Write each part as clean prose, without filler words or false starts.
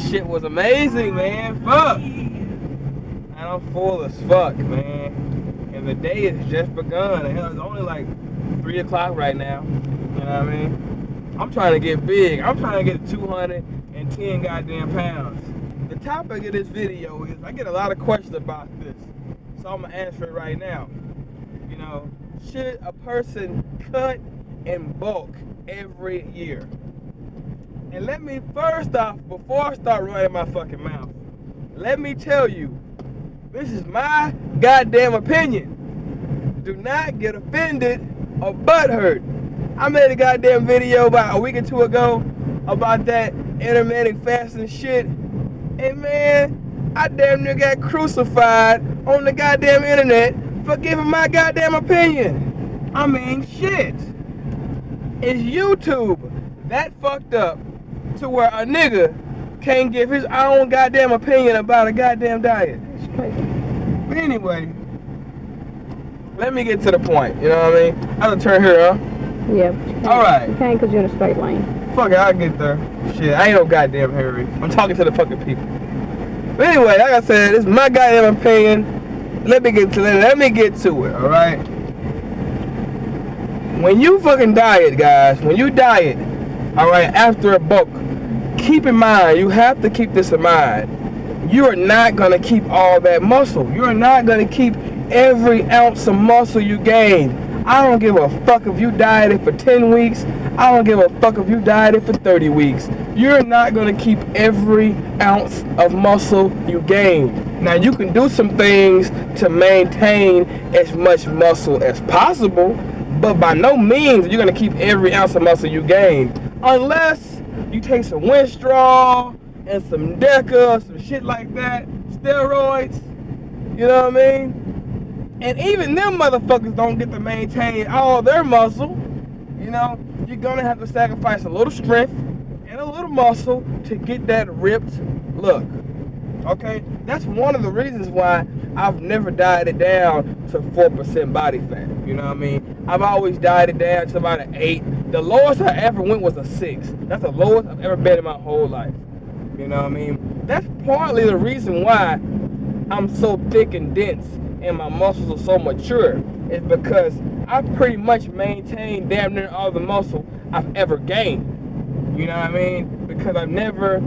shit was amazing, man. Fuck. And I'm full as fuck, man. And the day has just begun. And hell, it's only like 3 o'clock right now. You know what I mean? I'm trying to get big. I'm trying to get 210 goddamn pounds. The topic of this video is, I get a lot of questions about this, so I'm gonna answer it right now. You know, should a person cut and bulk every year? And let me first off, before I start running my fucking mouth, let me tell you, this is my goddamn opinion. Do not get offended or butthurt. I made a goddamn video about a week or two ago about that intermittent fasting shit. And man, I damn near got crucified on the goddamn internet for giving my goddamn opinion. I mean, shit. Is YouTube that fucked up to where a nigga can't give his own goddamn opinion about a goddamn diet? It's crazy. But anyway, let me get to the point, you know what I mean? I have to turn here, huh? Yeah. Alright. You can't because you're in a straight lane. Fuck it, I'll get there. Shit, I ain't no goddamn hurry. I'm talking to the fucking people. But anyway, like I said, it's my goddamn opinion. Let me get to it, alright? When you fucking diet, guys, when you diet, alright, after a bulk, keep in mind, you have to keep this in mind. You are not gonna keep all that muscle. You are not gonna keep every ounce of muscle you gain. I don't give a fuck if you dieted for 10 weeks. I don't give a fuck if you dieted for 30 weeks. You're not going to keep every ounce of muscle you gain. Now, you can do some things to maintain as much muscle as possible, but by no means are you going to keep every ounce of muscle you gain. Unless you take some Winstrol and some Deca, some shit like that, steroids, you know what I mean? And even them motherfuckers don't get to maintain all their muscle. You know, you're gonna have to sacrifice a little strength and a little muscle to get that ripped look. Okay? That's one of the reasons why I've never dieted down to 4% body fat. You know what I mean? I've always dieted down to about an 8. The lowest I ever went was a 6. That's the lowest I've ever been in my whole life. You know what I mean? That's partly the reason why I'm so thick and dense and my muscles are so mature, is because I pretty much maintained damn near all the muscle I've ever gained. You know what I mean? Because I've never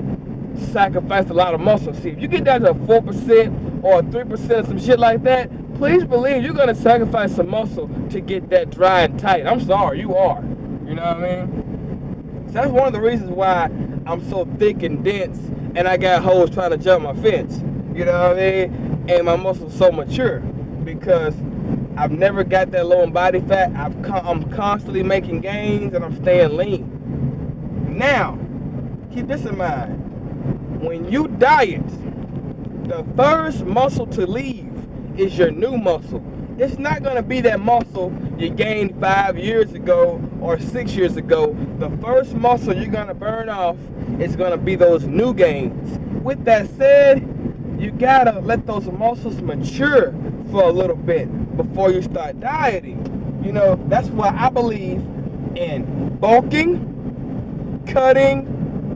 sacrificed a lot of muscle. See, if you get down to a 4% or a 3%, some shit like that, please believe you're gonna sacrifice some muscle to get that dry and tight. I'm sorry, you are. You know what I mean? So that's one of the reasons why I'm so thick and dense and I got hoes trying to jump my fence. You know what I mean? And my muscles so mature because I've never got that low in body fat. I'm constantly making gains and I'm staying lean. Now, keep this in mind. When you diet, the first muscle to leave is your new muscle. It's not going to be that muscle you gained 5 years ago or 6 years ago. The first muscle you're going to burn off is going to be those new gains. With that said, you gotta let those muscles mature for a little bit before you start dieting. You know, that's why I believe in bulking, cutting,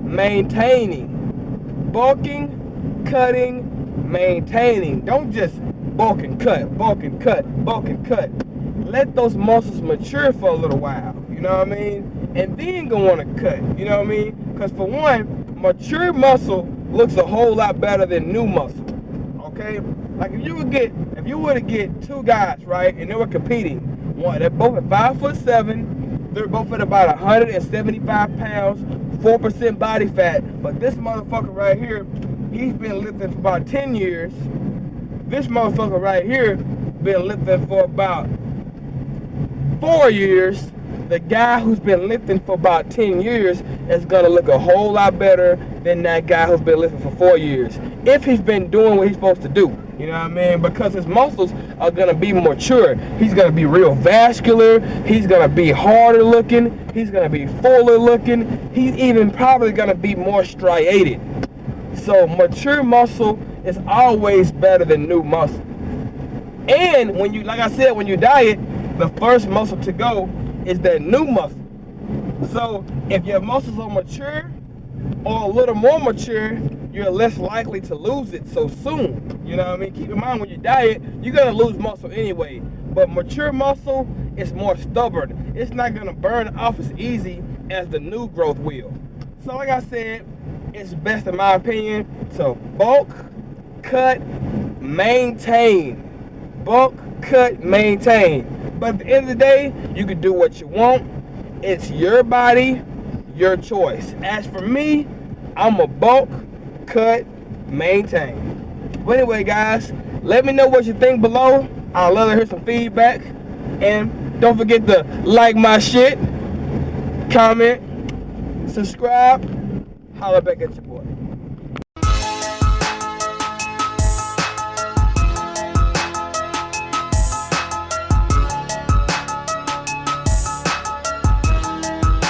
maintaining. Bulking, cutting, maintaining. Don't just bulk and cut, bulk and cut, bulk and cut. Let those muscles mature for a little while, you know what I mean? And then go on a cut, you know what I mean? Because for one, mature muscle looks a whole lot better than new muscle. Okay? Like if you were to get two guys, right, and they were competing, they're both at 5'7", they're both at about 175 pounds, 4% body fat, but this motherfucker right here, he's been lifting for about 10 years. This motherfucker right here been lifting for about 4 years. The guy who's been lifting for about 10 years is gonna look a whole lot better than that guy who's been lifting for 4 years. If he's been doing what he's supposed to do, you know what I mean? Because his muscles are gonna be mature. He's gonna be real vascular. He's gonna be harder looking. He's gonna be fuller looking. He's even probably gonna be more striated. So mature muscle is always better than new muscle. And when you, like I said, when you diet, the first muscle to go is that new muscle. So if your muscles are mature or a little more mature, you're less likely to lose it so soon. You know what I mean? Keep in mind, when you diet, you're gonna lose muscle anyway. But mature muscle is more stubborn. It's not gonna burn off as easy as the new growth will. So like I said, it's best in my opinion to bulk, cut, maintain. Bulk, cut, maintain. But at the end of the day, you can do what you want. It's your body, your choice. As for me, I'm a bulk, cut, maintain. But anyway, guys, let me know what you think below. I'd love to hear some feedback. And don't forget to like my shit, comment, subscribe, holla back at you.